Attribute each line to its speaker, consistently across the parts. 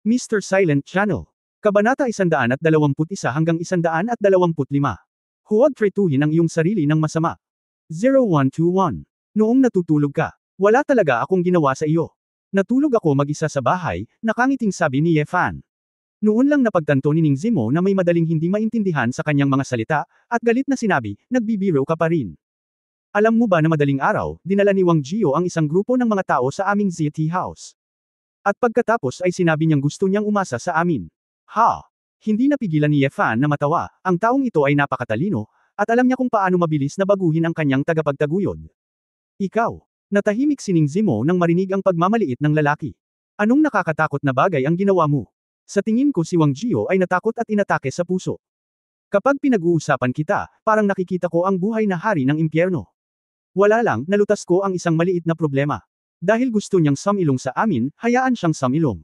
Speaker 1: Mr. Silent Channel. Kabanata 121 hanggang 125. Huwag tretuhin ang iyong sarili ng masama. 0121. Noong natutulog ka, wala talaga akong ginawa sa iyo. Natulog ako mag-isa sa bahay, nakangiting sabi ni Yefan. Noon lang napagtanto ni Ning Zimo na may madaling hindi maintindihan sa kanyang mga salita, at galit na sinabi, nagbibiro ka pa rin. Alam mo ba na madaling araw, dinala ni Wang Jio ang isang grupo ng mga tao sa aming ZT house. At pagkatapos ay sinabi niyang gusto niyang umasa sa amin. Ha! Hindi napigilan ni Yefan na matawa, ang taong ito ay napakatalino, at alam niya kung paano mabilis na baguhin ang kanyang tagapagtaguyod. Ikaw! Natahimik si Ning Zimo nang marinig ang pagmamaliit ng lalaki. Anong nakakatakot na bagay ang ginawa mo? Sa tingin ko si Wang Jio ay natakot at inatake sa puso. Kapag pinag-uusapan kita, parang nakikita ko ang buhay na hari ng impyerno. Wala lang, nalutas ko ang isang maliit na problema. Dahil gusto niyang sumilong sa amin, hayaan siyang sumilong.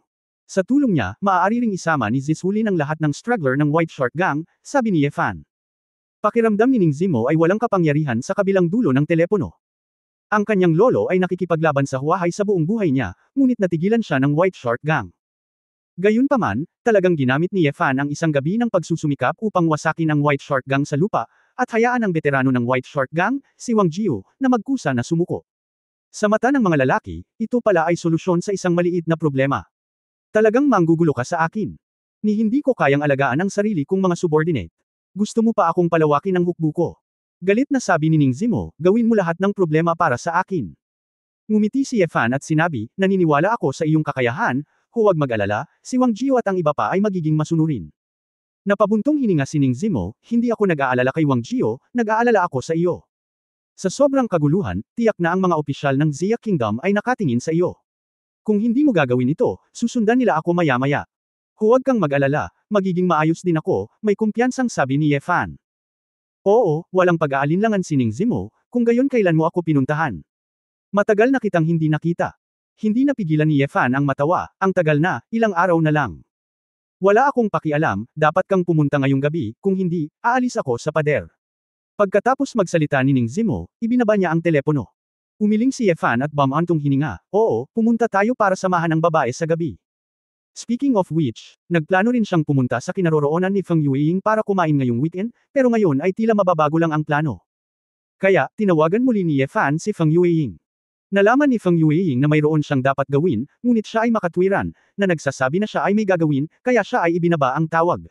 Speaker 1: Sa tulong niya, maaari ring isama ni Zishulin ang lahat ng straggler ng White Shark Gang, sabi ni Yefan. Pakiramdam ni Ning Zimo ay walang kapangyarihan sa kabilang dulo ng telepono. Ang kanyang lolo ay nakikipaglaban sa Huahay sa buong buhay niya, ngunit natigilan siya ng White Shark Gang. Gayunpaman, talagang ginamit ni Yefan ang isang gabi ng pagsusumikap upang wasakin ang White Shark Gang sa lupa, at hayaan ang veterano ng White Shark Gang, si Wang Jio, na magkusa na sumuko. Sa mata ng mga lalaki, ito pala ay solusyon sa isang maliit na problema. Talagang manggugulo ka sa akin. Ni hindi ko kayang alagaan ang sarili kong mga subordinate. Gusto mo pa akong palawakin ang hukbo ko. Galit na sabi ni Ning Zimo, gawin mo lahat ng problema para sa akin. Ngumiti si Yefan at sinabi, naniniwala ako sa iyong kakayahan, huwag mag-alala, si Wang Jio at ang iba pa ay magiging masunurin. Napabuntong hininga si Ning Zimo, hindi ako nag-aalala kay Wang Jio, nag-aalala ako sa iyo. Sa sobrang kaguluhan, tiyak na ang mga opisyal ng Xia Kingdom ay nakatingin sa iyo. Kung hindi mo gagawin ito, susundan nila ako maya-maya. Huwag kang mag-alala, magiging maayos din ako, may kumpiyansang sabi ni Yefan. Oo, walang pag-aalinlangan si Ning Zimo, kung gayon kailan mo ako pinuntahan. Matagal na kitang hindi nakita. Hindi napigilan ni Yefan ang matawa, ang tagal na, ilang araw na lang. Wala akong pakialam, dapat kang pumunta ngayong gabi, kung hindi, aalis ako sa pader. Pagkatapos magsalita ni Ning Zimo, ibinaba niya ang telepono. Umiling si Yefan at bumantong hininga, oo, pumunta tayo para samahan ang babae sa gabi. Speaking of which, nagplano rin siyang pumunta sa kinaroroonan ni Feng Yueying para kumain ngayong weekend, pero ngayon ay tila mababago lang ang plano. Kaya, tinawagan muli ni Yefan si Feng Yueying. Nalaman ni Feng Yueying na mayroon siyang dapat gawin, ngunit siya ay makatwiran, na nagsasabi na siya ay may gagawin, kaya siya ay ibinaba ang tawag.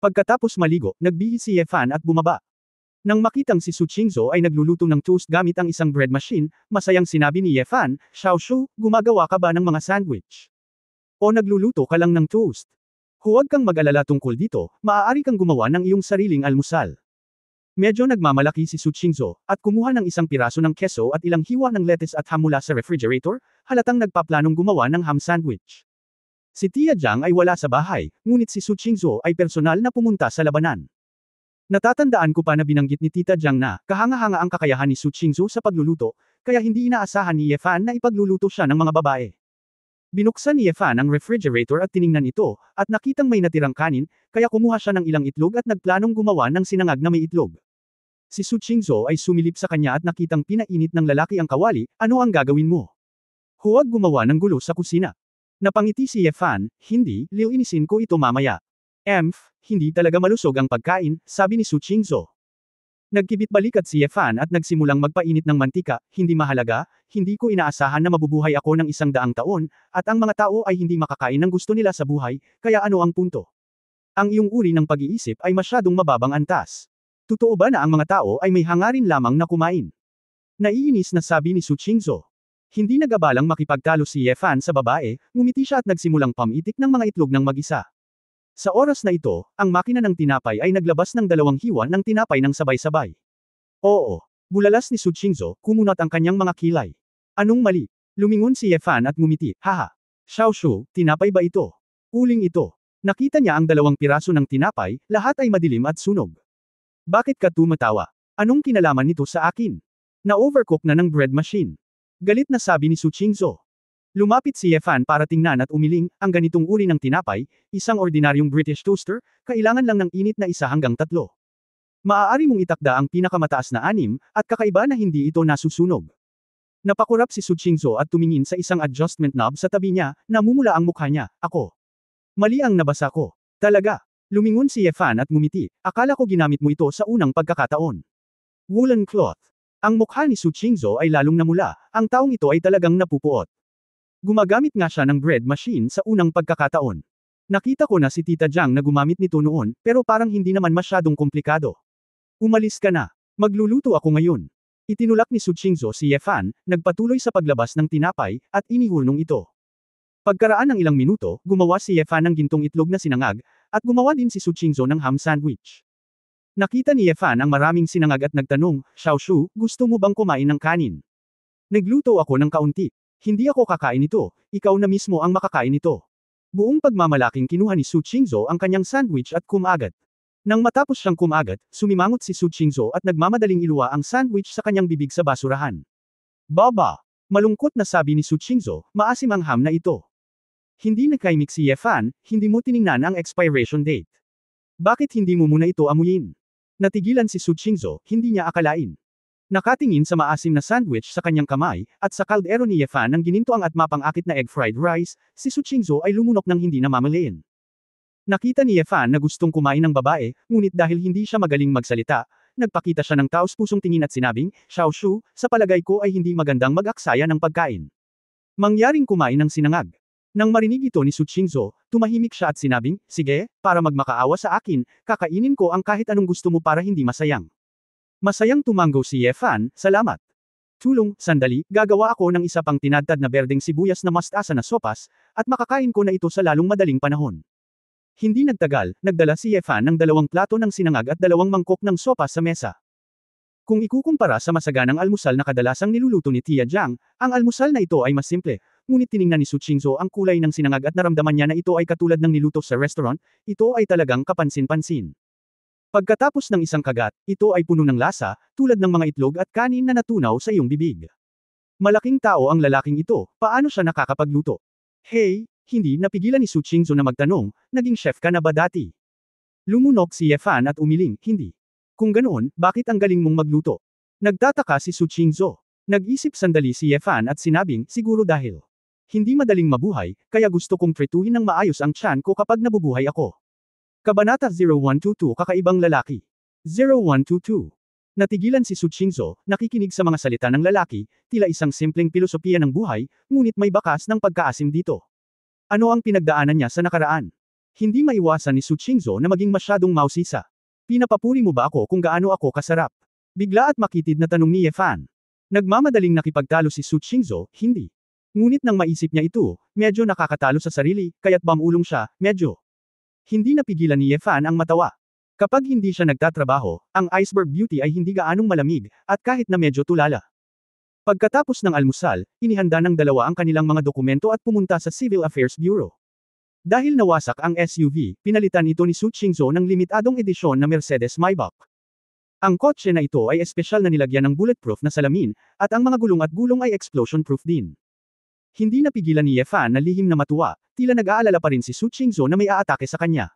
Speaker 1: Pagkatapos maligo, nagbihis si Yefan at bumaba. Nang makitang si Su Qingzhou ay nagluluto ng toast gamit ang isang bread machine, masayang sinabi ni Yefan, Xiaoshu, gumagawa ka ba ng mga sandwich? O nagluluto ka lang ng toast? Huwag kang mag-alala tungkol dito, maaari kang gumawa ng iyong sariling almusal. Medyo nagmamalaki si Su Qingzhou, at kumuha ng isang piraso ng keso at ilang hiwa ng lettuce at ham mula sa refrigerator, halatang nagpaplanong gumawa ng ham sandwich. Si Tia Jiang ay wala sa bahay, ngunit si Su Qingzhou ay personal na pumunta sa labanan. Natatandaan ko pa na binanggit ni Tita Jiang na, kahanga-hanga ang kakayahan ni Su Qingzhou sa pagluluto, kaya hindi inaasahan ni Yefan na ipagluluto siya ng mga babae. Binuksan ni Yefan ang refrigerator at tiningnan ito, at nakitang may natirang kanin, kaya kumuha siya ng ilang itlog at nagplanong gumawa ng sinangag na may itlog. Si Su Qingzhou ay sumilip sa kanya at nakitang pinainit ng lalaki ang kawali, ano ang gagawin mo? Huwag gumawa ng gulo sa kusina. Napangiti si Yefan, hindi, liinisin ko ito mamaya. Hindi talaga malusog ang pagkain, sabi ni Su Qingzhou. Nagkibit-balikat si Yefan at nagsimulang magpainit ng mantika, hindi mahalaga, hindi ko inaasahan na mabubuhay ako ng 100 taon, at ang mga tao ay hindi makakain ng gusto nila sa buhay, kaya ano ang punto? Ang iyong uri ng pag-iisip ay masyadong mababang antas. Totoo ba na ang mga tao ay may hangarin lamang na kumain? Naiinis na sabi ni Su Qingzhou. Hindi nagabalang makipagtalo si Yefan sa babae, ngumiti siya at nagsimulang pamitik ng mga itlog ng mag-isa. Sa oras na ito, ang makina ng tinapay ay naglabas ng 2 hiwa ng tinapay ng sabay-sabay. Oo. Bulalas ni Su Qingzhou, kumunat ang kanyang mga kilay. Anong mali? Lumingon si Yefan at ngumiti, haha. Xiaoshu, tinapay ba ito? Uling ito. Nakita niya ang 2 piraso ng tinapay, lahat ay madilim at sunog. Bakit ka tumatawa? Anong kinalaman nito sa akin? Na-overcook na ng bread machine. Galit na sabi ni Su Qingzhou. Lumapit si Yefan para tingnan at umiling, ang ganitong uri ng tinapay, isang ordinaryong British toaster, kailangan lang ng init na 1 hanggang 3. Maaari mong itakda ang pinakamataas na 6, at kakaiba na hindi ito nasusunog. Napakurap si Su Qingzhou at tumingin sa isang adjustment knob sa tabi niya, namumula ang mukha niya, ako. Mali ang nabasa ko. Talaga. Lumingon si Yefan at ngumiti. Akala ko ginamit mo ito sa unang pagkakataon. Woolen cloth. Ang mukha ni Su Qingzhou ay lalong namula, ang taong ito ay talagang napupuot. Gumagamit nga siya ng bread machine sa unang pagkakataon. Nakita ko na si Tita Jiang na gumamit nito noon, pero parang hindi naman masyadong komplikado. Umalis ka na. Magluluto ako ngayon. Itinulak ni Su Qingzhou si Yefan, nagpatuloy sa paglabas ng tinapay, at inihulnong ito. Pagkaraan ng ilang minuto, gumawa si Yefan ng gintong itlog na sinangag, at gumawa din si Su Qingzhou ng ham sandwich. Nakita ni Yefan ang maraming sinangag at nagtanong, Xiaoshu, gusto mo bang kumain ng kanin? Nagluto ako ng kaunti. Hindi ako kakain ito, ikaw na mismo ang makakain ito. Buong pagmamalaking kinuha ni Su Qingzhou ang kanyang sandwich at kumagat. Nang matapos siyang kumagat, sumimangot si Su Qingzhou at nagmamadaling iluwa ang sandwich sa kanyang bibig sa basurahan. Baba! Malungkot na sabi ni Su Qingzhou, maasim ang ham na ito. Hindi nagkaimik si Yefan, hindi mo tiningnan ang expiration date. Bakit hindi mo muna ito amuyin? Natigilan si Su Qingzhou, hindi niya akalain. Nakatingin sa maasim na sandwich sa kanyang kamay, at sa kaldero ni Yefan ng ginintoang at mapang-akit na egg fried rice, si Su Qingzhou ay lumunok ng hindi namamalayan. Nakita ni Yefan na gustong kumain ng babae, ngunit dahil hindi siya magaling magsalita, nagpakita siya ng taos-pusong tingin at sinabing, Xiaoshu, sa palagay ko ay hindi magandang mag-aksaya ng pagkain. Mangyaring kumain ng sinangag. Nang marinig ito ni Su Qingzhou, tumahimik siya at sinabing, sige, para magmakaawa sa akin, kakainin ko ang kahit anong gusto mo para hindi masayang. Masayang tumanggo si Yefan, salamat. Tulong, sandali, gagawa ako ng isa pang tinadtad na berdeng sibuyas na mastasa na sopas, at makakain ko na ito sa lalong madaling panahon. Hindi nagtagal, nagdala si Yefan ng 2 plato ng sinangag at 2 mangkok ng sopas sa mesa. Kung ikukumpara sa masaganang almusal na kadalasang niluluto ni Tia Jiang, ang almusal na ito ay mas simple, ngunit tiningnan ni Su Qingzhou ang kulay ng sinangag at naramdaman niya na ito ay katulad ng niluto sa restaurant, ito ay talagang kapansin-pansin. Pagkatapos ng isang kagat, ito ay puno ng lasa, tulad ng mga itlog at kanin na natunaw sa iyong bibig. Malaking tao ang lalaking ito, paano siya nakakapagluto? Hey, hindi napigilan ni Su Qingzhou na magtanong, naging chef ka na ba dati? Lumunok si Yefan at umiling, hindi. Kung ganoon, bakit ang galing mong magluto? Nagtataka si Su Qingzhou. Nag-isip sandali si Yefan at sinabing, siguro dahil hindi madaling mabuhay, kaya gusto kong prituhin ng maayos ang tiyan ko kapag nabubuhay ako. Kabanata 0122 Kakaibang lalaki. 0122. Natigilan si Su Qingzhou, nakikinig sa mga salita ng lalaki, tila isang simpleng pilosopiya ng buhay, ngunit may bakas ng pagkaasim dito. Ano ang pinagdaanan niya sa nakaraan? Hindi maiwasan ni Su Qingzhou na maging masyadong mausisa. Pinapapuri mo ba ako kung gaano ako kasarap? Bigla at makitid na tanong ni Yefan. Nagmamadaling nakipagtalo si Su Qingzhou, hindi. Ngunit nang maisip niya ito, medyo nakakatalo sa sarili, kaya't bamulong siya, medyo. Hindi napigilan ni Yefan ang matawa. Kapag hindi siya nagtatrabaho, ang iceberg beauty ay hindi gaanong malamig, at kahit na medyo tulala. Pagkatapos ng almusal, inihanda ng dalawa ang kanilang mga dokumento at pumunta sa Civil Affairs Bureau. Dahil nawasak ang SUV, pinalitan ito ni Su Qingzhou ng limitadong edisyon na Mercedes Maybach. Ang kotse na ito ay espesyal na nilagyan ng bulletproof na salamin, at ang mga gulong at gulong ay explosion-proof din. Hindi napigilan ni Yefan na lihim na matuwa, tila nag-aalala pa rin si Su Qingzhou na may aatake sa kanya.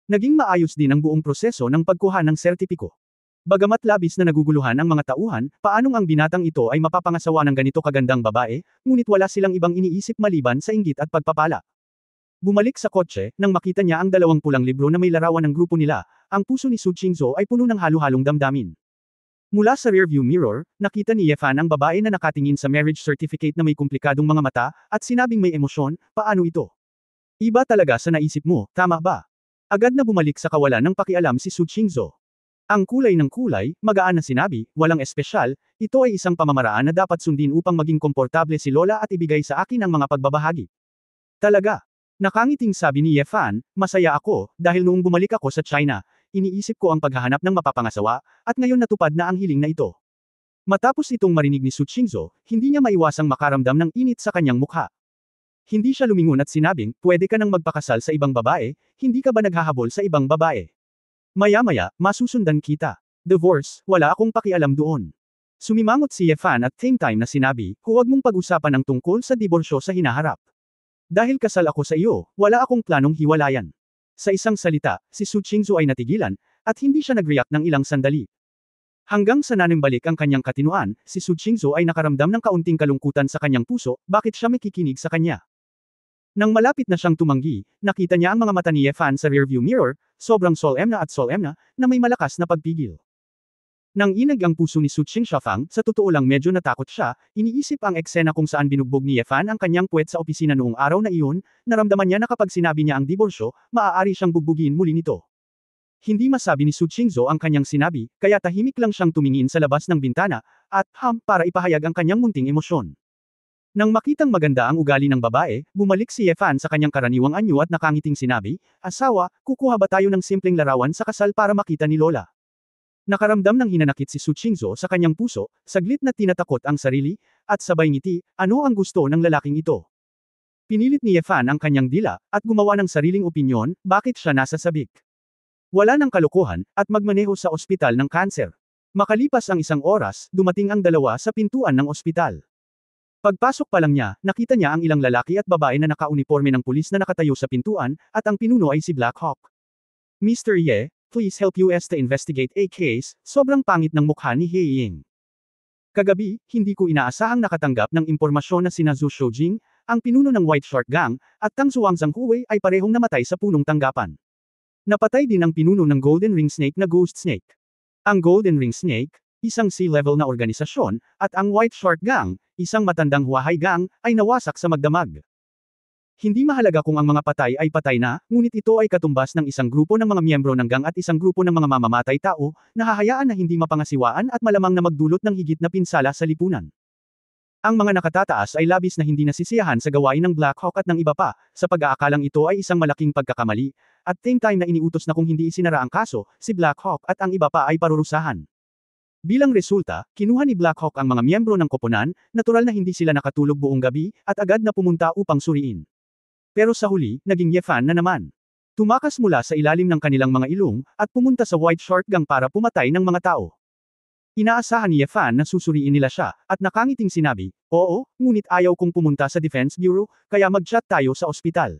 Speaker 1: Naging maayos din ang buong proseso ng pagkuha ng sertipiko. Bagamat labis na naguguluhan ang mga tauhan, paanong ang binatang ito ay mapapangasawa ng ganito kagandang babae, ngunit wala silang ibang iniisip maliban sa inggit at pagpapala. Bumalik sa kotse, nang makita niya ang 2 pulang libro na may larawan ng grupo nila, ang puso ni Su Qingzhou ay puno ng halo-halong damdamin. Mula sa rearview mirror, nakita ni Yefan ang babae na nakatingin sa marriage certificate na may komplikadong mga mata, at sinabing may emosyon, paano ito? Iba talaga sa naisip mo, tama ba? Agad na bumalik sa kawalan ng pakialam si Su Qingzhou. Ang kulay ng kulay, magaan na sinabi, walang espesyal, ito ay isang pamamaraan na dapat sundin upang maging komportable si Lola at ibigay sa akin ang mga pagbabahagi. Talaga. Nakangiting sabi ni Yefan, masaya ako, dahil noong bumalik ako sa China, iniisip ko ang paghahanap ng mapapangasawa, at ngayon natupad na ang hiling na ito. Matapos itong marinig ni Su Qingzhou, hindi niya maiwasang makaramdam ng init sa kanyang mukha. Hindi siya lumingon at sinabing, pwede ka nang magpakasal sa ibang babae, hindi ka ba naghahabol sa ibang babae? Maya-maya, masusundan kita. Divorce, wala akong pakialam doon. Sumimangot si Yefan at same time na sinabi, huwag mong pag-usapan ang tungkol sa diborsyo sa hinaharap. Dahil kasal ako sa iyo, wala akong planong hiwalayan. Sa isang salita, si Su Qingzhou ay natigilan, at hindi siya nag-react ng ilang sandali. Hanggang sa nanimbalik ang kanyang katinuan, si Su Qingzhou ay nakaramdam ng kaunting kalungkutan sa kanyang puso, bakit siya makikinig sa kanya? Nang malapit na siyang tumanggi, nakita niya ang mga mata ni Yefan sa rearview mirror, sobrang solemna na may malakas na pagpigil. Nang inag ang puso ni Su Qingshafang, sa totoo lang medyo natakot siya, iniisip ang eksena kung saan binugbog ni Yefan ang kanyang puwet sa opisina noong araw na iyon, naramdaman niya na kapag sinabi niya ang diborsyo, maaari siyang bugbugin muli nito. Hindi masabi ni Su Qingzhou ang kanyang sinabi, kaya tahimik lang siyang tumingin sa labas ng bintana, at para ipahayag ang kanyang munting emosyon. Nang makitang maganda ang ugali ng babae, bumalik si Yefan sa kanyang karaniwang anyo at nakangiting sinabi, "Asawa, kukuha ba tayo ng simpleng larawan sa kasal para makita ni Lola?" Nakaramdam ng hinanakit si Su Qingzhou sa kanyang puso, saglit na tinatakot ang sarili, at sabay ngiti, ano ang gusto ng lalaking ito? Pinilit ni Yefan ang kanyang dila, at gumawa ng sariling opinyon, bakit siya nasa sabik. Wala ng kalokohan, at magmaneho sa ospital ng kanser. Makalipas ang 1 oras, dumating ang dalawa sa pintuan ng ospital. Pagpasok pa lang niya, nakita niya ang ilang lalaki at babae na nakauniforme ng pulis na nakatayo sa pintuan, at ang pinuno ay si Black Hawk. Mr. Ye, please help us to investigate a case, sobrang pangit ng mukha ni He Ying. Kagabi, hindi ko inaasahang nakatanggap ng impormasyon na sina Zhu Shoujing, ang pinuno ng White Shark Gang, at Tang Zhuangzhang Huwei ay parehong namatay sa punong tanggapan. Napatay din ang pinuno ng Golden Ring Snake na Ghost Snake. Ang Golden Ring Snake, isang C-level na organisasyon, at ang White Shark Gang, isang matandang Huahai Gang, ay nawasak sa magdamag. Hindi mahalaga kung ang mga patay ay patay na, ngunit ito ay katumbas ng isang grupo ng mga miyembro ng gang at isang grupo ng mga mamamatay tao, na hahayaan na hindi mapangasiwaan at malamang na magdulot ng higit na pinsala sa lipunan. Ang mga nakatataas ay labis na hindi nasisiyahan sa gawain ng Black Hawk at ng iba pa, sa pag-aakalang ito ay isang malaking pagkakamali, at same time na iniutos na kung hindi isinara ang kaso, si Black Hawk at ang iba pa ay parurusahan. Bilang resulta, kinuha ni Black Hawk ang mga miyembro ng koponan, natural na hindi sila nakatulog buong gabi, at agad na pumunta upang suriin. Pero sa huli, naging Yefan na naman. Tumakas mula sa ilalim ng kanilang mga ilong, at pumunta sa White Shark Gang para pumatay ng mga tao. Inaasahan ni Yefan na susuriin nila siya, at nakangiting sinabi, oo, ngunit ayaw kong pumunta sa Defense Bureau, kaya mag-chat tayo sa ospital.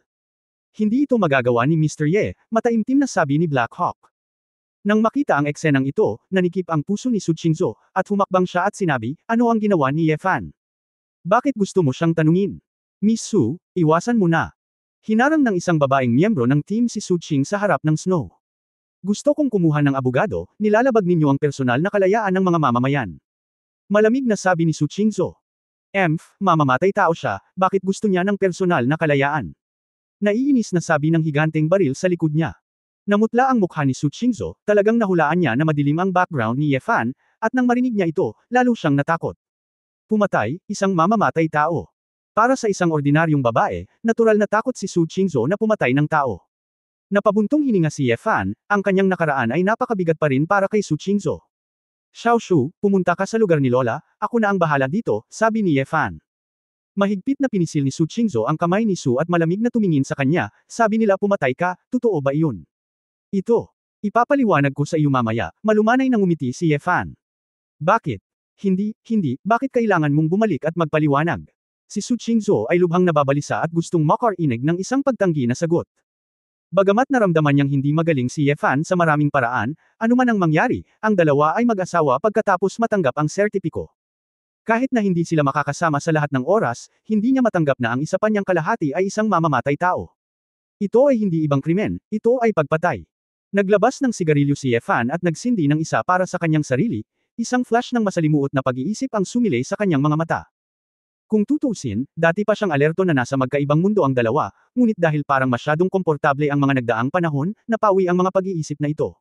Speaker 1: Hindi ito magagawa ni Mr. Ye, mataimtim na sabi ni Black Hawk. Nang makita ang eksenang ito, nanikip ang puso ni Su Qingzhou, at humakbang siya at sinabi, ano ang ginawa ni Yefan? Bakit gusto mo siyang tanungin? Miss Su, iwasan mo na. Hinarang ng isang babaeng miyembro ng team si Su Qing sa harap ng Snow. Gusto kong kumuha ng abogado, nilalabag ninyo ang personal na kalayaan ng mga mamamayan. Malamig na sabi ni Su Qingzhou. Mamamatay tao siya, bakit gusto niya ng personal na kalayaan? Naiinis na sabi ng higanteng baril sa likod niya. Namutla ang mukha ni Su Qingzhou, talagang nahulaan niya na madilim ang background ni Yefan, at nang marinig niya ito, lalo siyang natakot. Pumatay, isang mamamatay tao. Para sa isang ordinaryong babae, natural na takot si Su Qingzhou na pumatay ng tao. Napabuntong hininga si Yefan, ang kanyang nakaraan ay napakabigat pa rin para kay Su Qingzhou. Xiaoshu, pumunta ka sa lugar ni Lola, ako na ang bahala dito, sabi ni Yefan. Mahigpit na pinisil ni Su Qingzhou ang kamay ni Su at malamig na tumingin sa kanya, sabi nila pumatay ka, totoo ba iyon? Ito. Ipapaliwanag ko sa iyo mamaya, malumanay nang umiti si Yefan. Bakit? Hindi, bakit kailangan mong bumalik at magpaliwanag? Si Su Qingzhou ay lubhang nababalisa at gustong makarinig ng isang pagtanggi na sagot. Bagamat naramdaman niyang hindi magaling si Yefan sa maraming paraan, anuman ang mangyari, ang dalawa ay mag-asawa pagkatapos matanggap ang sertipiko. Kahit na hindi sila makakasama sa lahat ng oras, hindi niya matanggap na ang isa pa niyang kalahati ay isang mamamatay tao. Ito ay hindi ibang krimen, ito ay pagpatay. Naglabas ng sigarilyo si Yefan at nagsindi ng isa para sa kanyang sarili, isang flash ng masalimuot na pag-iisip ang sumilay sa kanyang mga mata. Kung tutuusin, dati pa siyang alerto na nasa magkaibang mundo ang dalawa, ngunit dahil parang masyadong komportable ang mga nagdaang panahon, napawi ang mga pag-iisip na ito.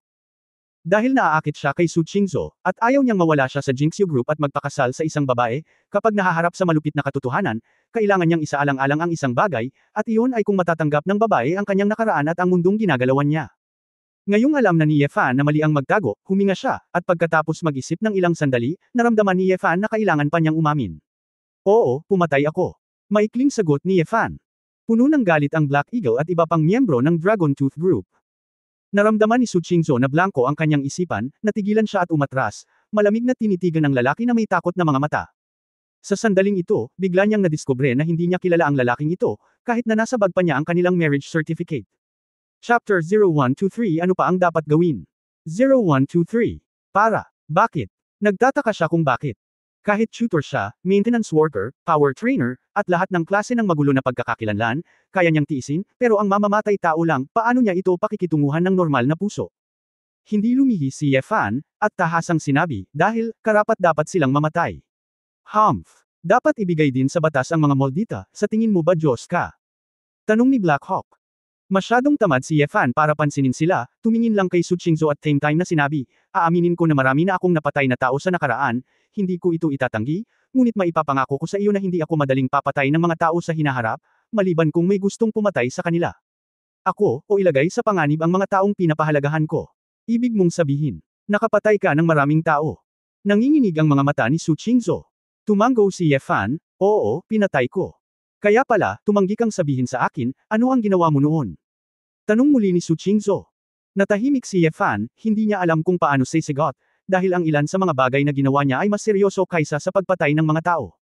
Speaker 1: Dahil naaakit siya kay Su Qingzhou, at ayaw niyang mawala siya sa Jinxiu Group at magpakasal sa isang babae, kapag nahaharap sa malupit na katotohanan, kailangan niyang isaalang-alang ang isang bagay, at iyon ay kung matatanggap ng babae ang kanyang nakaraan at ang mundong ginagalawan niya. Ngayong alam na ni Yefan na mali ang magtago, huminga siya, at pagkatapos mag-isip ng ilang sandali, naramdaman ni Yefan na kailangan pa niyang umamin. Oo, pumatay ako. Maikling sagot ni Yefan. Puno ng galit ang Black Eagle at iba pang miyembro ng Dragon Tooth Group. Naramdaman ni Su Qingzhou na blanko ang kanyang isipan, natigilan siya at umatras, malamig na tinitigan ng lalaki na may takot na mga mata. Sa sandaling ito, bigla niyang nadiskubre na hindi niya kilala ang lalaking ito, kahit na nasa bag pa niya ang kanilang marriage certificate. Chapter 0123 Ano pa ang dapat gawin? 0123. Bakit? Nagtataka siya kung bakit. Kahit tutor siya, maintenance worker, power trainer, at lahat ng klase ng magulo na pagkakakilanlan, kaya niyang tiisin, pero ang mamamatay tao lang, paano niya ito pakikitunguhan ng normal na puso? Hindi lumihi si Yefan, at tahasang sinabi, dahil, karapat-dapat silang mamatay. Humph! Dapat ibigay din sa batas ang mga moldita, sa tingin mo ba Diyos ka? Tanong ni Black Hawk. Masyadong tamad si Yefan para pansinin sila, tumingin lang kay Su Qingzhou at same time na sinabi, aaminin ko na marami na akong napatay na tao sa nakaraan, hindi ko ito itatanggi, ngunit maipapangako ko sa iyo na hindi ako madaling papatay ng mga tao sa hinaharap, maliban kung may gustong pumatay sa kanila. Ako, o ilagay sa panganib ang mga taong pinapahalagahan ko. Ibig mong sabihin, nakapatay ka ng maraming tao. Nanginginig ang mga mata ni Su Qingzhou. Tumango si Yefan, oo, pinatay ko. Kaya pala, tumanggi kang sabihin sa akin, ano ang ginawa mo noon? Tanong muli ni Su Qingzhou. Natahimik si Yefan, hindi niya alam kung paano sasagot, dahil ang ilan sa mga bagay na ginawa niya ay mas seryoso kaysa sa pagpatay ng mga tao.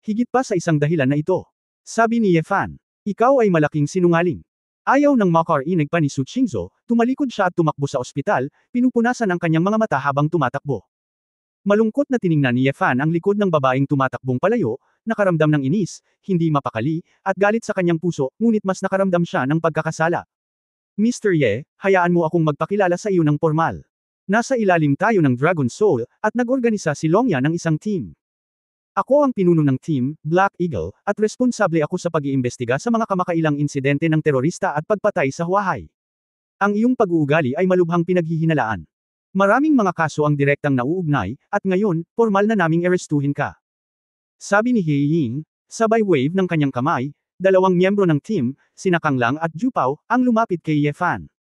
Speaker 1: Higit pa sa isang dahilan na ito. Sabi ni Yefan, ikaw ay malaking sinungaling. Ayaw ng makarinig pa ni Su Qingzhou, tumalikod siya at tumakbo sa ospital, pinupunasan ang kanyang mga mata habang tumatakbo. Malungkot na tiningnan ni Yefan ang likod ng babaeng tumatakbong palayo, nakaramdam ng inis, hindi mapakali, at galit sa kanyang puso, ngunit mas nakaramdam siya ng pagkakasala. Mr. Ye, hayaan mo akong magpakilala sa iyo ng formal. Nasa ilalim tayo ng Dragon Soul, at nag-organisa si Longya ng isang team. Ako ang pinuno ng team, Black Eagle, at responsable ako sa pag-iimbestiga sa mga kamakailang insidente ng terorista at pagpatay sa Huahay. Ang iyong pag-uugali ay malubhang pinaghihinalaan. Maraming mga kaso ang direktang nauugnay, at ngayon, formal na naming arestuhin ka. Sabi ni He Ying, sabay wave ng kanyang kamay, dalawang miyembro ng team, sina Kang Lang at Ju Pao, ang lumapit kay Yefan.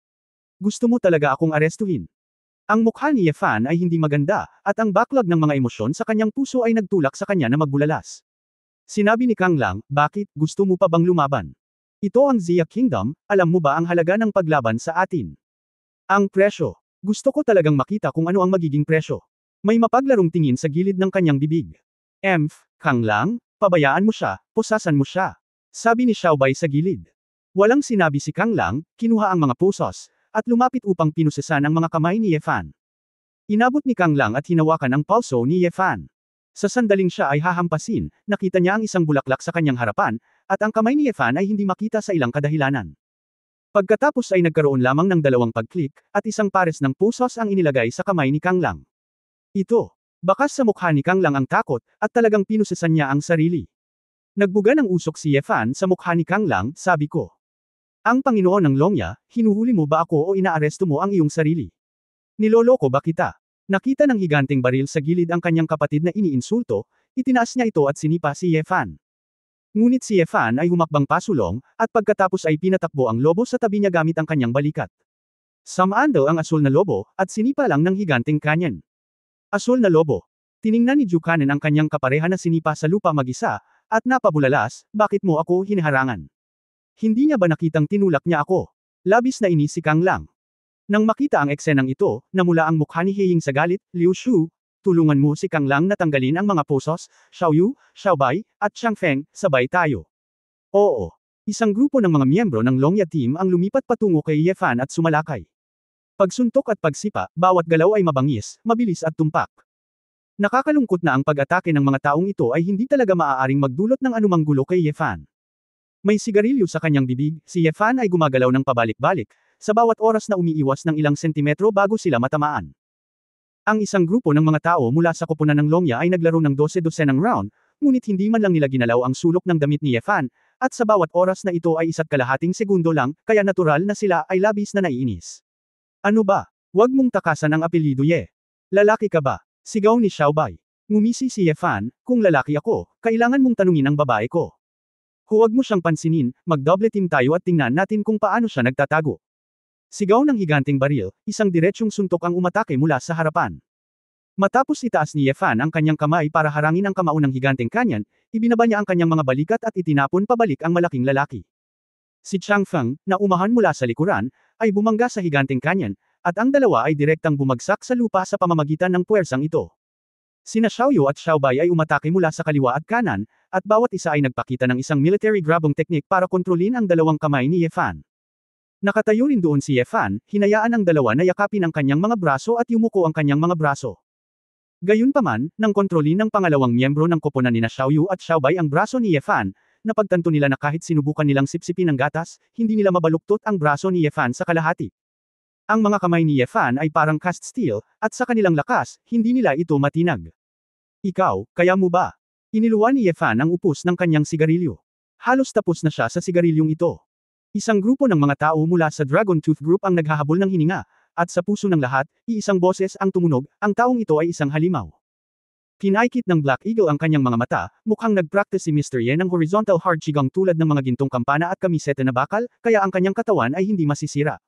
Speaker 1: Gusto mo talaga akong arestuhin? Ang mukha ni Yefan ay hindi maganda, at ang backlog ng mga emosyon sa kanyang puso ay nagtulak sa kanya na magbulalas. Sinabi ni Kang Lang, bakit, gusto mo pa bang lumaban? Ito ang Xia Kingdom, alam mo ba ang halaga ng paglaban sa atin? Ang presyo. Gusto ko talagang makita kung ano ang magiging presyo. May mapaglarong tingin sa gilid ng kanyang bibig. Kang Lang, pabayaan mo siya, pusasan mo siya. Sabi ni Xiaobai sa gilid. Walang sinabi si Kang Lang, kinuha ang mga pusos, at lumapit upang pinusesan ang mga kamay ni Yefan. Inabot ni Kang Lang at hinawakan ang pulso ni Yefan. Sa sandaling siya ay hahampasin, nakita niya ang isang bulaklak sa kanyang harapan, at ang kamay ni Yefan ay hindi makita sa ilang kadahilanan. Pagkatapos ay nagkaroon lamang ng dalawang pagklik, at isang pares ng pusos ang inilagay sa kamay ni Kang Lang. Ito, bakas sa mukha ni Kang Lang ang takot, at talagang pinusesan niya ang sarili. Nagbuga ng usok si Yefan sa mukha ni Kang Lang, sabi ko. Ang Panginoon ng Longya, hinuhuli mo ba ako o inaaresto mo ang iyong sarili? Niloloko ba kita? Nakita ng higanteng baril sa gilid ang kanyang kapatid na iniinsulto, itinaas niya ito at sinipa si Yefan. Ngunit si Yefan ay humakbang pasulong, at pagkatapos ay pinatakbo ang lobo sa tabi niya gamit ang kanyang balikat. Sumandal ang asul na lobo, at sinipa lang ng higanteng kanyan. Asul na lobo. Tiningnan ni Jukanen ang kanyang kapareha na sinipa sa lupa mag-isa, at napabulalas, bakit mo ako hiniharangan? Hindi niya ba nakitang tinulak niya ako? Labis na inis si Kang Lang. Nang makita ang eksenang ito, namula ang mukha ni He Ying sa galit, Liu Shu, tulungan mo si Kang Lang na tanggalin ang mga pusos, Xiaoyu, Xiaobai, at Changfeng, sabay tayo. Oo. Isang grupo ng mga miyembro ng Longya team ang lumipat patungo kay Yefan at sumalakay. Pagsuntok at pagsipa, bawat galaw ay mabangis, mabilis at tumpak. Nakakalungkot na ang pag-atake ng mga taong ito ay hindi talaga maaaring magdulot ng anumang gulo kay Yefan. May sigarilyo sa kanyang bibig, si Yefan ay gumagalaw ng pabalik-balik, sa bawat oras na umiiwas ng ilang sentimetro bago sila matamaan. Ang isang grupo ng mga tao mula sa koponan ng Longya ay naglaro ng 12-dosenang round, ngunit hindi man lang nila ginalaw ang sulok ng damit ni Yefan, at sa bawat oras na ito ay 1.5 segundo lang, kaya natural na sila ay labis na naiinis. Ano ba? Huwag mong takasan ang apelyido Ye. Lalaki ka ba? Sigaw ni Xiaobai. Ngumisi si Yefan, kung lalaki ako, kailangan mong tanungin ang babae ko. Huwag mo siyang pansinin, mag-double team tayo at tingnan natin kung paano siya nagtatago. Sigaw ng higanteng baril, isang diretsyong suntok ang umatake mula sa harapan. Matapos itaas ni Yefan ang kanyang kamay para harangin ang kamao ng higanteng kanyan, ibinaba niya ang kanyang mga balikat at itinapon pabalik ang malaking lalaki. Si Changfeng, na umahan mula sa likuran, ay bumangga sa higanteng kanyan, at ang dalawa ay direktang bumagsak sa lupa sa pamamagitan ng puwersang ito. Sina Xiaoyu at Xiaobai ay umatake mula sa kaliwa at kanan, at bawat isa ay nagpakita ng isang military grabong technique para kontrolin ang dalawang kamay ni Yefan. Nakatayo rin doon si Yefan, hinayaan ang dalawa na yakapin ang kanyang mga braso at yumuko ang kanyang mga braso. Gayunpaman, nang kontrolin ng pangalawang miyembro ng koponan nina Xiaoyu at Xiaobai ang braso ni Ye Fan, napagtanto nila na kahit sinubukan nilang sipsipin ang gatas, hindi nila mabaluktot ang braso ni Ye Fan sa kalahati. Ang mga kamay ni Ye Fan ay parang cast steel, at sa kanilang lakas, hindi nila ito matinag. Ikaw, kaya mo ba? Iniluwa ni Ye Fan ang upos ng kanyang sigarilyo. Halos tapos na siya sa sigarilyong ito. Isang grupo ng mga tao mula sa Dragon Tooth Group ang naghahabol ng hininga, at sa puso ng lahat, iisang boses ang tumunog, ang taong ito ay isang halimaw. Kinaikit ng Black Eagle ang kanyang mga mata, mukhang nagpractice si Mr. Ye ng horizontal hard qigong tulad ng mga gintong kampana at kamisete na bakal, kaya ang kanyang katawan ay hindi masisira.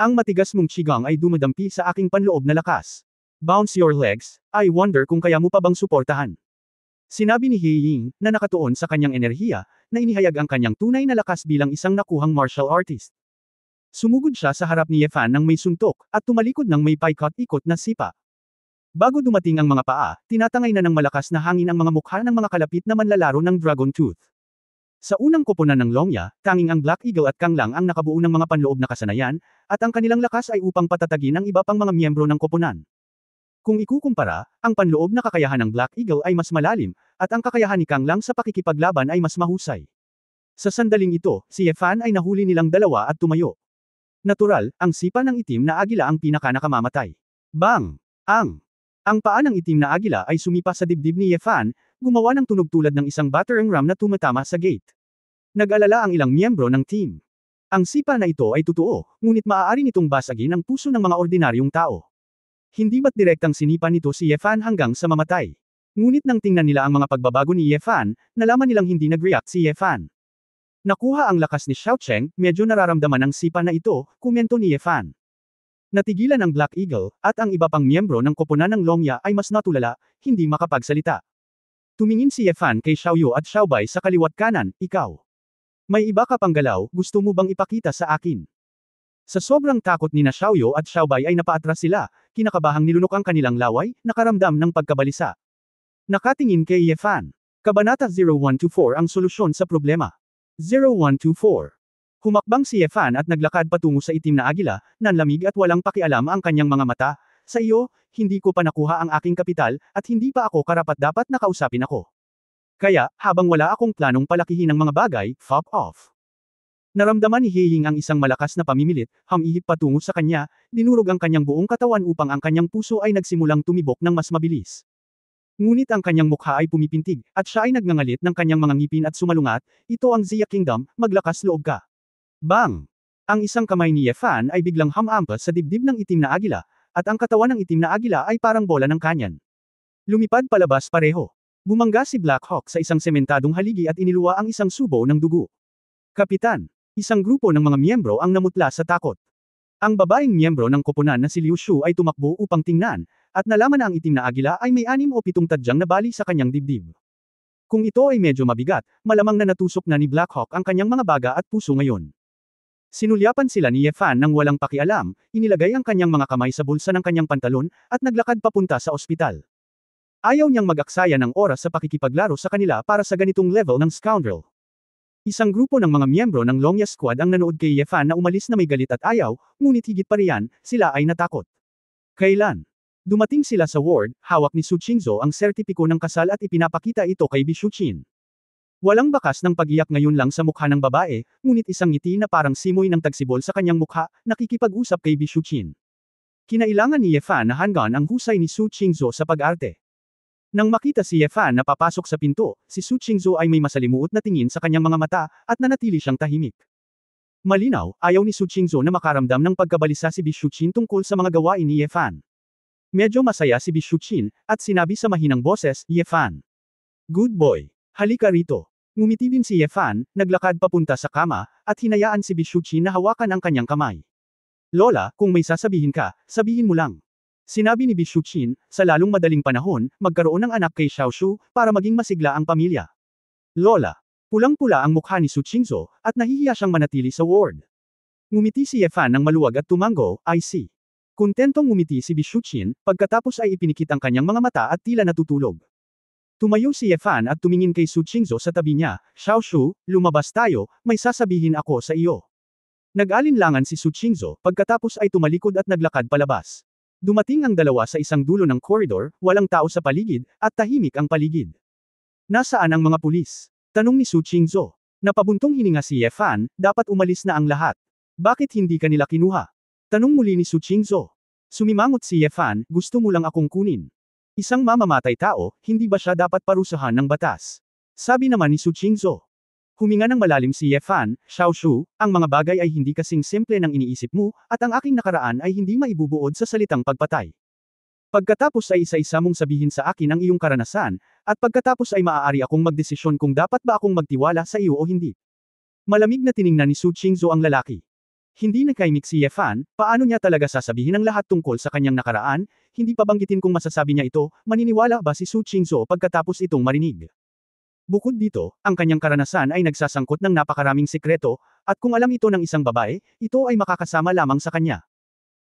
Speaker 1: Ang matigas mong qigong ay dumadampi sa aking panloob na lakas. Bounce your legs, I wonder kung kaya mo pa bang suportahan. Sinabi ni He Ying, na nakatuon sa kanyang enerhiya, na inihayag ang kanyang tunay na lakas bilang isang nakuhang martial artist. Sumugod siya sa harap ni Ye Fan ng may suntok, at tumalikod ng may paikot-ikot na sipa. Bago dumating ang mga paa, tinatangay na ng malakas na hangin ang mga mukha ng mga kalapit na manlalaro ng Dragon Tooth. Sa unang koponan ng Longya, tanging ang Black Eagle at Kang lang ang nakabuo ng mga panloob na kasanayan, at ang kanilang lakas ay upang patatagin ang iba pang mga miyembro ng koponan. Kung ikukumpara, ang panloob na kakayahan ng Black Eagle ay mas malalim, at ang kakayahan ni Kang lang sa pakikipaglaban ay mas mahusay. Sa sandaling ito, si Ye Fan ay nahuli nilang dalawa at tumayo. Natural, ang sipa ng itim na agila ang pinaka-nakamamatay. Bang! Ang paa ng itim na agila ay sumipa sa dibdib ni Ye Fan, gumawa ng tunog tulad ng isang battering ram na tumatama sa gate. Nag-alala ang ilang miyembro ng team. Ang sipa na ito ay totoo, ngunit maaari nitong basagin ang puso ng mga ordinaryong tao. Hindi ba't direktang sinipa nito si Ye Fan hanggang sa mamatay? Ngunit nang tingnan nila ang mga pagbabago ni Ye Fan, nalaman nilang hindi nag-react si Ye Fan. Nakuha ang lakas ni Xiao Cheng, medyo nararamdaman ang sipa na ito, komento ni Ye Fan. Natigilan ang Black Eagle, at ang iba pang miyembro ng koponan ng Longya ay mas natulala, hindi makapagsalita. Tumingin si Ye Fan kay Xiaoyu at Xiaobai sa kaliwat kanan, ikaw. May iba ka pang galaw, gusto mo bang ipakita sa akin? Sa sobrang takot ni na Xiaoyu at Xiaobai ay napaatras sila, kinakabahang nilunok ang kanilang laway, nakaramdam ng pagkabalisa. Nakatingin kay Ye Fan. Kabanata 0124 ang solusyon sa problema. 0124. Humakbang si Ye Fan at naglakad patungo sa itim na agila, nanlamig at walang pakialam ang kanyang mga mata. Sa iyo, hindi ko pa nakuha ang aking kapital, at hindi pa ako karapat-dapat na kausapin ako. Kaya, habang wala akong planong palakihin ang mga bagay, fuck off. Naramdaman ni He Ying ang isang malakas na pamimilit, hamihip patungo sa kanya, dinurog ang kanyang buong katawan upang ang kanyang puso ay nagsimulang tumibok ng mas mabilis. Ngunit ang kanyang mukha ay pumipintig, at siya ay nagngangalit ng kanyang mga ngipin at sumalungat, ito ang Xia Kingdom, maglakas loob ka. Bang! Ang isang kamay ni Ye Fan ay biglang hamampas sa dibdib ng itim na agila, at ang katawan ng itim na agila ay parang bola ng kanyan. Lumipad palabas pareho. Bumangga si Black Hawk sa isang sementadong haligi at iniluwa ang isang subo ng dugo. Kapitan! Isang grupo ng mga miyembro ang namutla sa takot. Ang babaeng miyembro ng koponan na si Liu Shu ay tumakbo upang tingnan, at nalaman na ang itim na agila ay may 6 o 7 tadyang na bali sa kanyang dibdib. Kung ito ay medyo mabigat, malamang na natusok na ni Black Hawk ang kanyang mga baga at puso ngayon. Sinulyapan sila ni Ye Fan nang walang pakialam, inilagay ang kanyang mga kamay sa bulsa ng kanyang pantalon, at naglakad papunta sa ospital. Ayaw niyang mag-aksaya ng oras sa pakikipaglaro sa kanila para sa ganitong level ng scoundrel. Isang grupo ng mga miyembro ng Longya Squad ang nanood kay Ye Fan na umalis na may galit at ayaw, ngunit higit pa riyan, sila ay natakot. Kailan? Dumating sila sa ward, hawak ni Su Qingzhou ang sertipiko ng kasal at ipinapakita ito kay Bi Shuqin. Walang bakas ng pag-iyak ngayon lang sa mukha ng babae, ngunit isang ngiti na parang simoy ng tagsibol sa kanyang mukha, nakikipag-usap kay Bi Shuqin. Kinailangan ni Ye Fan na hanggan ang husay ni Su Qingzhou sa pag-arte. Nang makita si Ye Fan na papasok sa pinto, si Su Qingzhou ay may masalimuot na tingin sa kanyang mga mata, at nanatili siyang tahimik. Malinaw, ayaw ni Su Qingzhou na makaramdam ng pagkabalisa si Bi Shuqin tungkol sa mga gawain ni Ye Fan. Medyo masaya si Bi Shuqin, at sinabi sa mahinang boses, Ye Fan. Good boy. Halika rito. Ngumiti din si Ye Fan, naglakad papunta sa kama, at hinayaan si Bi Shuqin na hawakan ang kanyang kamay. Lola, kung may sasabihin ka, sabihin mo lang. Sinabi ni Bi Shuqin, sa lalong madaling panahon, magkaroon ng anak kay Xiaoshu, para maging masigla ang pamilya. Lola. Pulang-pula ang mukha ni Su Qingzhou, at nahihiya siyang manatili sa ward. Ngumiti si Ye Fan ng maluwag at tumango, I see. Kontentong ngumiti si Bi Shuqin, pagkatapos ay ipinikit ang kanyang mga mata at tila natutulog. Tumayo si Ye Fan at tumingin kay Su Qingzhou sa tabi niya, Xiaoshu, lumabas tayo, may sasabihin ako sa iyo. Nag-alinlangan si Su Qingzhou, pagkatapos ay tumalikod at naglakad palabas. Dumating ang dalawa sa isang dulo ng koridor, walang tao sa paligid, at tahimik ang paligid. Nasaan ang mga pulis? Tanong ni Su Qingzhou. Napabuntong hininga si Ye Fan, dapat umalis na ang lahat. Bakit hindi kanila kinuha? Tanong muli ni Su Qingzhou. Sumimangot si Ye Fan, gusto mo lang akong kunin. Isang mamamatay tao, hindi ba siya dapat parusahan ng batas? Sabi naman ni Su Qingzhou. Huminga ng malalim si Ye Fan, Xiao Shu, ang mga bagay ay hindi kasing simple ng iniisip mo, at ang aking nakaraan ay hindi maibubuod sa salitang pagpatay. Pagkatapos ay isa-isa mong sabihin sa akin ang iyong karanasan, at pagkatapos ay maaari akong magdesisyon kung dapat ba akong magtiwala sa iyo o hindi. Malamig na tiningnan ni Su Qingzhou ang lalaki. Hindi nakaimik si Ye Fan, paano niya talaga sasabihin ang lahat tungkol sa kanyang nakaraan, hindi pa banggitin kung masasabi niya ito, maniniwala ba si Su Qingzhou pagkatapos itong marinig. Bukod dito, ang kanyang karanasan ay nagsasangkot ng napakaraming sikreto, at kung alam ito ng isang babae, ito ay makakasama lamang sa kanya.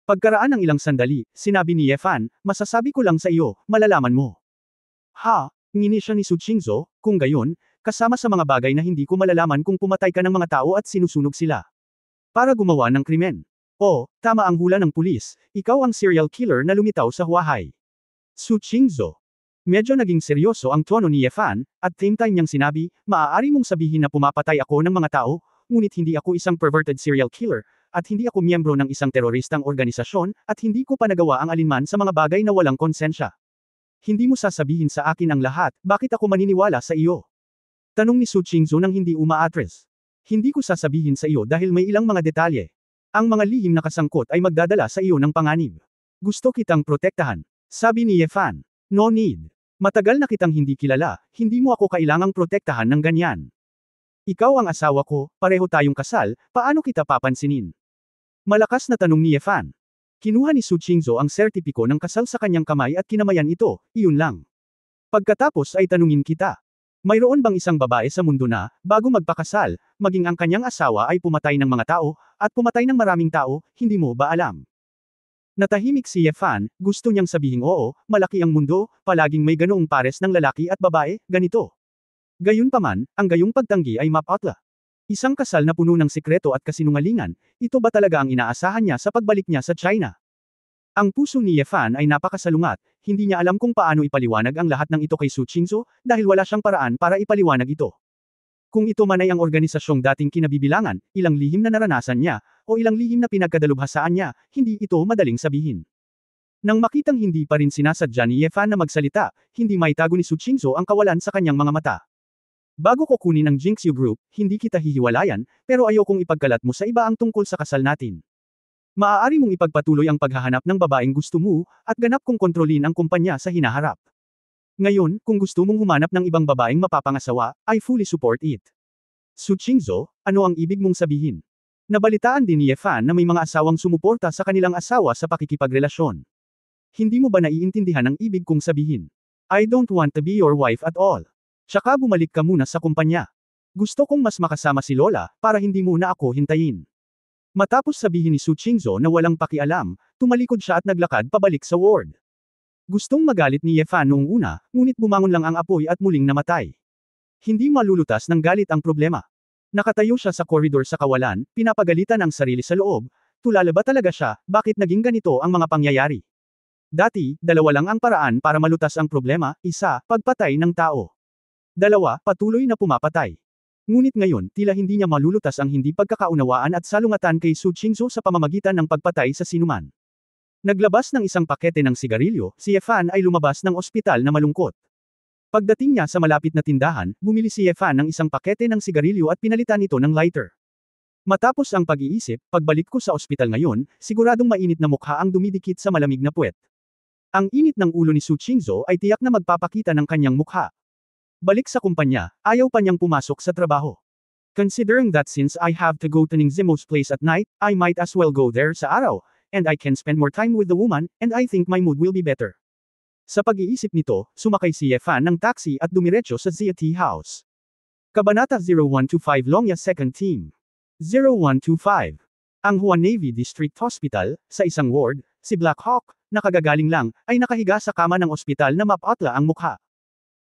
Speaker 1: Pagkaraan ng ilang sandali, sinabi ni Ye Fan, masasabi ko lang sa iyo, malalaman mo. Ha? Ngini siya ni Su Qingzhou, kung gayon, kasama sa mga bagay na hindi ko malalaman kung pumatay ka ng mga tao at sinusunog sila. Para gumawa ng krimen. O, tama ang hula ng pulis, ikaw ang serial killer na lumitaw sa Huahay. Su Qingzhou. Medyo naging seryoso ang tono ni Ye Fan, at same time niyang sinabi, maaari mong sabihin na pumapatay ako ng mga tao, ngunit hindi ako isang perverted serial killer, at hindi ako miyembro ng isang teroristang organisasyon, at hindi ko pa nagawa ang alinman sa mga bagay na walang konsensya. Hindi mo sasabihin sa akin ang lahat, bakit ako maniniwala sa iyo? Tanong ni Su Qingzhou nang hindi umaatres. Hindi ko sasabihin sa iyo dahil may ilang mga detalye. Ang mga lihim na kasangkot ay magdadala sa iyo ng panganib. Gusto kitang protektahan. Sabi ni Ye Fan. No need. Matagal na kitang hindi kilala, hindi mo ako kailangang protektahan ng ganyan. Ikaw ang asawa ko, pareho tayong kasal, paano kita papansinin? Malakas na tanong ni Ye Fan. Kinuha ni Su Qingzhou ang sertipiko ng kasal sa kanyang kamay at kinamayan ito, iyon lang. Pagkatapos ay tanungin kita. Mayroon bang isang babae sa mundo na, bago magpakasal, maging ang kanyang asawa ay pumatay ng mga tao, at pumatay ng maraming tao, hindi mo ba alam? Natahimik si Ye Fan, gusto niyang sabihing oo, malaki ang mundo, palaging may ganoong pares ng lalaki at babae, ganito. Gayunpaman, ang gayong pagtanggi ay mapatla. Isang kasal na puno ng sikreto at kasinungalingan, ito ba talaga ang inaasahan niya sa pagbalik niya sa China? Ang puso ni Ye Fan ay napakasalungat, hindi niya alam kung paano ipaliwanag ang lahat ng ito kay Su Qingzhou, dahil wala siyang paraan para ipaliwanag ito. Kung ito man ay ang organisasyong dating kinabibilangan, ilang lihim na naranasan niya, o ilang lihim na pinagkadalubhasaan niya, hindi ito madaling sabihin. Nang makitang hindi pa rin sinasadya ni Ye Fan na magsalita, hindi maitago ni Su Qingzhou ang kawalan sa kanyang mga mata. Bago ko kunin ang Jinxiu Group, hindi kita hihiwalayan, pero ayokong ipagkalat mo sa iba ang tungkol sa kasal natin. Maaari mong ipagpatuloy ang paghahanap ng babaeng gusto mo, at ganap kong kontrolin ang kumpanya sa hinaharap. Ngayon, kung gusto mong humanap ng ibang babaeng mapapangasawa, I fully support it. Su Qingzhou, ano ang ibig mong sabihin? Nabalitaan din ni Ye Fan na may mga asawang sumuporta sa kanilang asawa sa pakikipagrelasyon. Hindi mo ba naiintindihan ang ibig kong sabihin? I don't want to be your wife at all. Tsaka bumalik ka muna sa kumpanya. Gusto kong mas makasama si Lola, para hindi muna ako hintayin. Matapos sabihin ni Su Qingzhou na walang pakialam, tumalikod siya at naglakad pabalik sa ward. Gustong magalit ni Ye Fan noong una, ngunit bumangon lang ang apoy at muling namatay. Hindi malulutas ng galit ang problema. Nakatayo siya sa koridor sa kawalan, pinapagalitan ang sarili sa loob, tulala ba talaga siya, bakit naging ganito ang mga pangyayari? Dati, dalawa lang ang paraan para malutas ang problema, isa, pagpatay ng tao. Dalawa, patuloy na pumapatay. Ngunit ngayon, tila hindi niya malulutas ang hindi pagkakaunawaan at salungatan kay Su Qingzhou sa pamamagitan ng pagpatay sa sinuman. Naglabas ng isang pakete ng sigarilyo, si Ye Fan ay lumabas ng ospital na malungkot. Pagdating niya sa malapit na tindahan, bumili si Ye Fan ng isang pakete ng sigarilyo at pinalitan ito ng lighter. Matapos ang pag-iisip, pagbalik ko sa ospital ngayon, siguradong mainit na mukha ang dumidikit sa malamig na puwet. Ang init ng ulo ni Su Qingzhou ay tiyak na magpapakita ng kanyang mukha. Balik sa kumpanya, ayaw pa niyang pumasok sa trabaho. Considering that since I have to go to Ningzimo's place at night, I might as well go there sa araw, and I can spend more time with the woman, and I think my mood will be better. Sa pag-iisip nito, sumakay si Ye Fan ng taxi at dumiretso sa Zia Tea House. Kabanata 0125 Longya Second Team. 0125. Ang Huan Navy District Hospital, sa isang ward, si Black Hawk, nakagagaling lang, ay nakahiga sa kama ng ospital na mapatla ang mukha.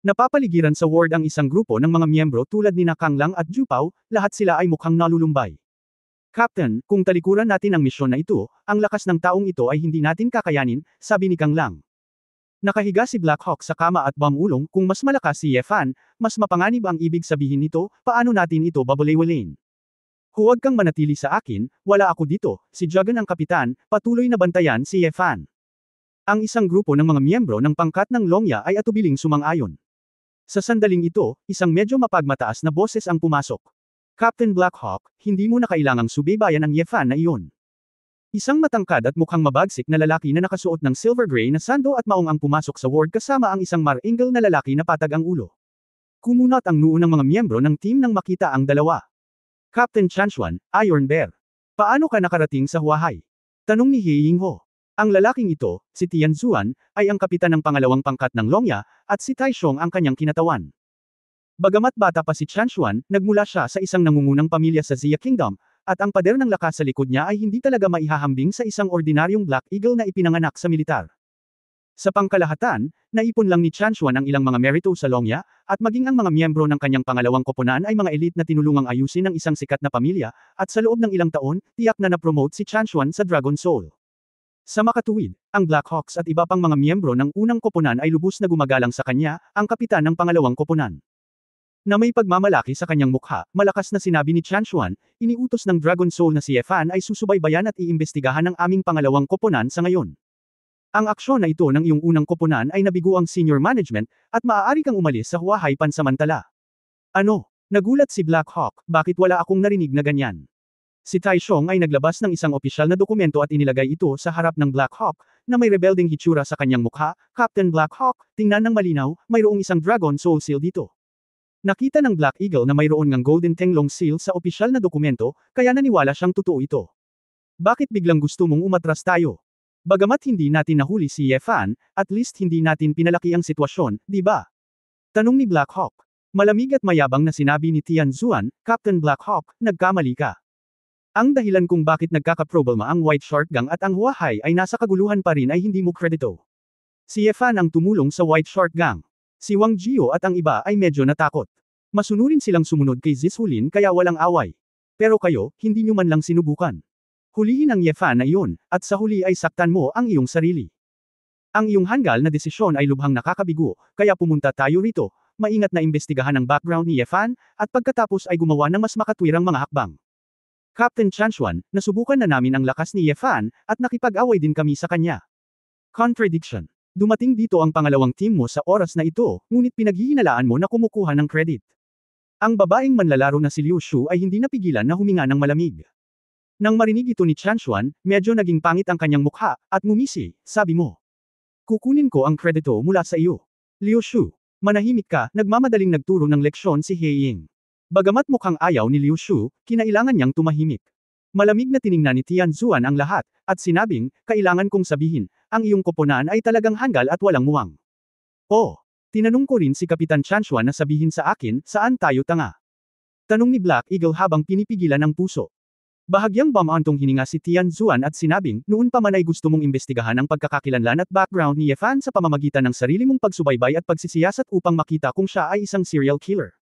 Speaker 1: Napapaligiran sa ward ang isang grupo ng mga miyembro tulad ni Kang Lang at Ju Pao, lahat sila ay mukhang nalulumbay. Captain, kung talikuran natin ang misyon na ito, ang lakas ng taong ito ay hindi natin kakayanin, sabi ni Kang Lang. Nakahiga si Black Hawk sa kama at bumulong, kung mas malakas si Yefan, mas mapanganib ang ibig sabihin nito, paano natin ito babalewalain? Huwag kang manatili sa akin, wala ako dito, si Jagan ang kapitan, patuloy na bantayan si Yefan. Ang isang grupo ng mga miyembro ng pangkat ng Longya ay atubiling sumang-ayon. Sa sandaling ito, isang medyo mapagmataas na boses ang pumasok. Captain Blackhawk, hindi mo na kailangang subaybayan ang Yefan na iyon. Isang matangkad at mukhang mabagsik na lalaki na nakasuot ng silver gray na sando at maong ang pumasok sa ward kasama ang isang maringal na lalaki na patag ang ulo. Kumunat ang noo ng mga miyembro ng team nang makita ang dalawa. Captain Chanshuan, Iron Bear. Paano ka nakarating sa Huahay? Tanong ni He Yingho. Ang lalaking ito, si Tian Zuan, ay ang kapitan ng pangalawang pangkat ng Longya, at si Tai Xiong ang kanyang kinatawan. Bagamat bata pa si Chanshuan, nagmula siya sa isang nangungunang pamilya sa Xia Kingdom, at ang pader ng lakas sa likod niya ay hindi talaga maihahambing sa isang ordinaryong Black Eagle na ipinanganak sa militar. Sa pangkalahatan, naipon lang ni Chanshuan ang ilang mga merito sa Longya, at maging ang mga miyembro ng kanyang pangalawang koponan ay mga elite na tinulungang ayusin ng isang sikat na pamilya, at sa loob ng ilang taon, tiyak na na-promote si Chanshuan sa Dragon Soul. Sa makatuwid, ang Blackhawks at iba pang mga miyembro ng unang koponan ay lubos na gumagalang sa kanya, ang kapitan ng pangalawang koponan. Na may pagmamalaki sa kanyang mukha, malakas na sinabi ni Chanshuan, iniutos ng Dragon Soul na si Yefan ay susubaybayan at iimbestigahan ng aming pangalawang koponan sa ngayon. Ang aksyon na ito ng iyong unang koponan ay nabigo ang senior management, at maaari kang umalis sa Huahay pansamantala. Ano? Nagulat si Blackhawk, bakit wala akong narinig na ganyan? Si Tai Xiong ay naglabas ng isang opisyal na dokumento at inilagay ito sa harap ng Blackhawk, na may rebelding hitsura sa kanyang mukha. Captain Blackhawk, tingnan ng malinaw, mayroong isang Dragon Soul Seal dito. Nakita ng Black Eagle na mayroon ngang Golden Tenglong Seal sa opisyal na dokumento, kaya naniwala siyang totoo ito. Bakit biglang gusto mong umatras tayo? Bagamat hindi natin nahuli si Yefan, at least hindi natin pinalaki ang sitwasyon, di ba? Tanong ni Blackhawk. Malamig at mayabang na sinabi ni Tian Zuan, Captain Blackhawk, nagkamali ka. Ang dahilan kung bakit nagkakaproblema ang White Shark Gang at ang Huahay ay nasa kaguluhan pa rin ay hindi mo kredito. Si Yefan ang tumulong sa White Shark Gang. Si Wang Jio at ang iba ay medyo natakot. Masunurin silang sumunod kay Zishulin kaya walang away. Pero kayo, hindi nyo man lang sinubukan. Hulihin ang Yefan na iyon, at sa huli ay saktan mo ang iyong sarili. Ang iyong hanggal na desisyon ay lubhang nakakabigo, kaya pumunta tayo rito, maingat na imbestigahan ang background ni Yefan, at pagkatapos ay gumawa ng mas makatwirang mga hakbang. Captain Chanshuan, nasubukan na namin ang lakas ni Yefan, at nakipag-away din kami sa kanya. Contradiction. Dumating dito ang pangalawang team mo sa oras na ito, ngunit pinaghihinalaan mo na kumukuha ng credit. Ang babaeng manlalaro na si Liu Shu ay hindi napigilan na huminga ng malamig. Nang marinig ito ni Chanshuan, medyo naging pangit ang kanyang mukha, at ngumisi, sabi mo. Kukunin ko ang kredito mula sa iyo. Liu Shu, manahimik ka, nagmamadaling nagturo ng leksyon si He Ying. Bagamat mukhang ayaw ni Liu Shu, kinailangan niyang tumahimik. Malamig na tiningnan ni Tian Zuan ang lahat, at sinabing, kailangan kong sabihin, ang iyong koponan ay talagang hanggal at walang muwang. Oh, tinanong ko rin si Kapitan Chanshuan na sabihin sa akin, saan tayo tanga? Tanong ni Black Eagle habang pinipigilan ang puso. Bahagyang bumantong hininga si Tian Zuan at sinabing, noon pa man ay gusto mong imbestigahan ang pagkakakilanlan at background ni Yefan sa pamamagitan ng sarili mong pagsubaybay at pagsisiyasat upang makita kung siya ay isang serial killer.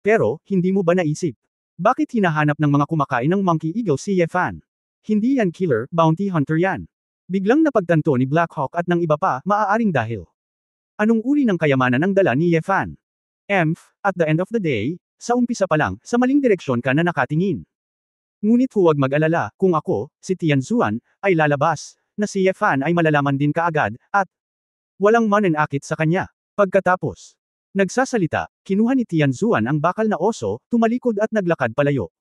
Speaker 1: Pero, hindi mo ba naisip? Bakit hinahanap ng mga kumakain ng Monkey Eagle si Yefan? Hindi yan killer, bounty hunter yan. Biglang napagtanto ni Blackhawk at ng iba pa, maaaring dahil. Anong uri ng kayamanan ang dala ni Yefan? At the end of the day, sa umpisa pa lang, sa maling direksyon ka na nakatingin. Ngunit huwag mag-alala, kung ako, si Tian Zuan, ay lalabas, na si Yefan ay malalaman din kaagad, at walang mananakit sa kanya. Pagkatapos, nagsasalita, kinuha ni Tian Zuan ang bakal na oso, tumalikod at naglakad palayo.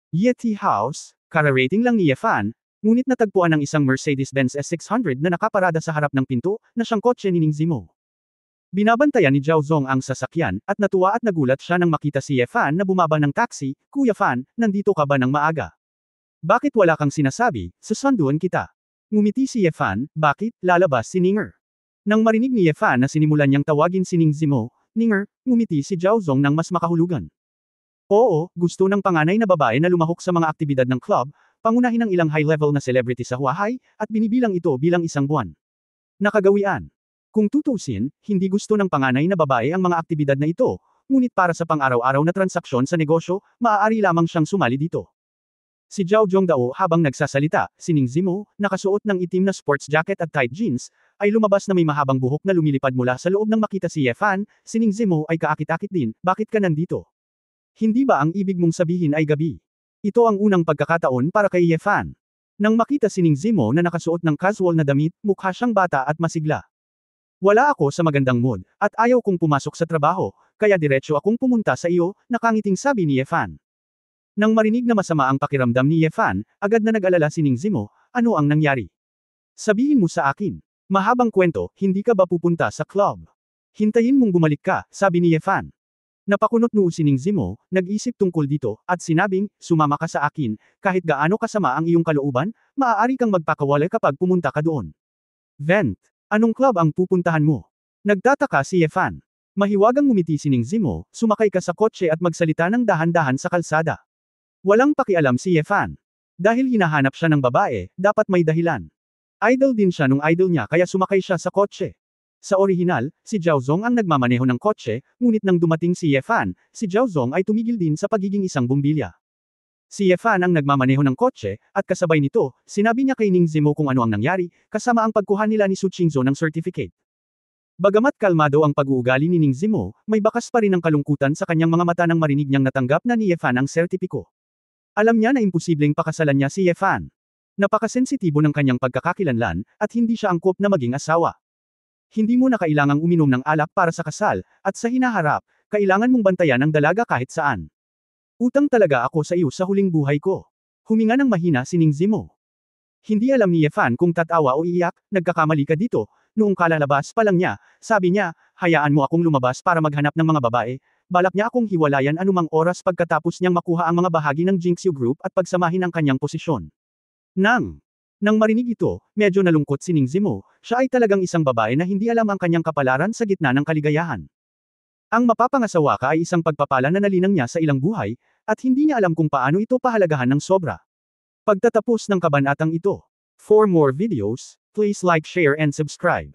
Speaker 1: Yeti House, kararating lang ni Yefan, ngunit natagpuan ng isang Mercedes-Benz S600 na nakaparada sa harap ng pinto, na siyang kotse ni Ning Zimo. Binabantayan ni Zhao Zong ang sasakyan, at natuwa at nagulat siya nang makita si Yefan na bumaba ng taxi. Kuya Fan, nandito ka ba ng maaga? Bakit wala kang sinasabi, susunduan kita? Ngumiti si Yefan, bakit, lalabas si Ninger? Nang marinig ni Yefan na sinimulan niyang tawagin si Ning Zimo, Ninger, ngumiti si Zhao Zong nang mas makahulugan. Oo, gusto ng panganay na babae na lumahok sa mga aktibidad ng club, pangunahin ng ilang high-level na celebrity sa Huahay, at binibilang ito bilang isang buwan. Nakagawian. Kung tutusin, hindi gusto ng panganay na babae ang mga aktibidad na ito, ngunit para sa pang-araw-araw na transaksyon sa negosyo, maaari lamang siyang sumali dito. Si Zhao Zhongdao habang nagsasalita, si Ning Zimo, nakasuot ng itim na sports jacket at tight jeans, ay lumabas na may mahabang buhok na lumilipad mula sa loob nang makita si Ye Fan. Si Ning Zimo ay kaakit-akit din, bakit ka nandito? Hindi ba ang ibig mong sabihin ay gabi? Ito ang unang pagkakataon para kay Ye Fan. Nang makita si Ning Zimo na nakasuot ng casual na damit, mukha siyang bata at masigla. Wala ako sa magandang mood, at ayaw kong pumasok sa trabaho, kaya diretso akong pumunta sa iyo, nakangiting sabi ni Ye Fan. Nang marinig na masama ang pakiramdam ni Ye Fan, agad na nag-alala si Ning Zimo, ano ang nangyari? Sabihin mo sa akin. Mahabang kwento, hindi ka ba pupunta sa club? Hintayin mong bumalik ka, sabi ni Ye Fan. Napakunot noo si Ning Zimo, nag-isip tungkol dito, at sinabing, sumama ka sa akin, kahit gaano kasama ang iyong kalooban, maaari kang magpakawala kapag pumunta ka doon. Vent, anong club ang pupuntahan mo? Nagtataka si Ye Fan. Mahiwagang ngumiti si Ning Zimo, sumakay ka sa kotse at magsalita ng dahan-dahan sa kalsada. Walang pakialam si Ye Fan. Dahil hinahanap siya ng babae, dapat may dahilan. Idol din siya nung idol niya kaya sumakay siya sa kotse. Sa orihinal, si Zhao Zong ang nagmamaneho ng kotse, ngunit nang dumating si Ye Fan, si Zhao Zong ay tumigil din sa pagiging isang bumbilya. Si Ye Fan ang nagmamaneho ng kotse, at kasabay nito, sinabi niya kay Ning Zimo kung ano ang nangyari, kasama ang pagkuha nila ni Su Qingzhou ng certificate. Bagamat kalmado ang pag-uugali ni Ning Zimo, may bakas pa rin ang kalungkutan sa kanyang mga mata nang marinig niyang natanggap na ni Ye Fan ang sertipiko. Alam niya na imposibleng pakasalan niya si Ye Fan. Napakasensitibo ng kanyang pagkakakilanlan, at hindi siya angkop na maging asawa. Hindi mo na kailangang uminom ng alak para sa kasal, at sa hinaharap, kailangan mong bantayan ang dalaga kahit saan. Utang talaga ako sa iyo sa huling buhay ko. Huminga ng mahina si Ning Zimo. Hindi alam ni Ye Fan kung tatawa o iiyak, nagkakamali ka dito, noong kalalabas pa lang niya, sabi niya, hayaan mo akong lumabas para maghanap ng mga babae, balak niya akong hiwalayan anumang oras pagkatapos niyang makuha ang mga bahagi ng Jinxiu Group at pagsamahin ang kanyang posisyon. Nang marinig ito, medyo nalungkot si Ning Zimo, siya ay talagang isang babae na hindi alam ang kanyang kapalaran sa gitna ng kaligayahan. Ang mapapangasawa ka ay isang pagpapala na nalinang niya sa ilang buhay, at hindi niya alam kung paano ito pahalagahan ng sobra. Pagtatapos ng kabanatang ito. For more videos, please like, share and subscribe.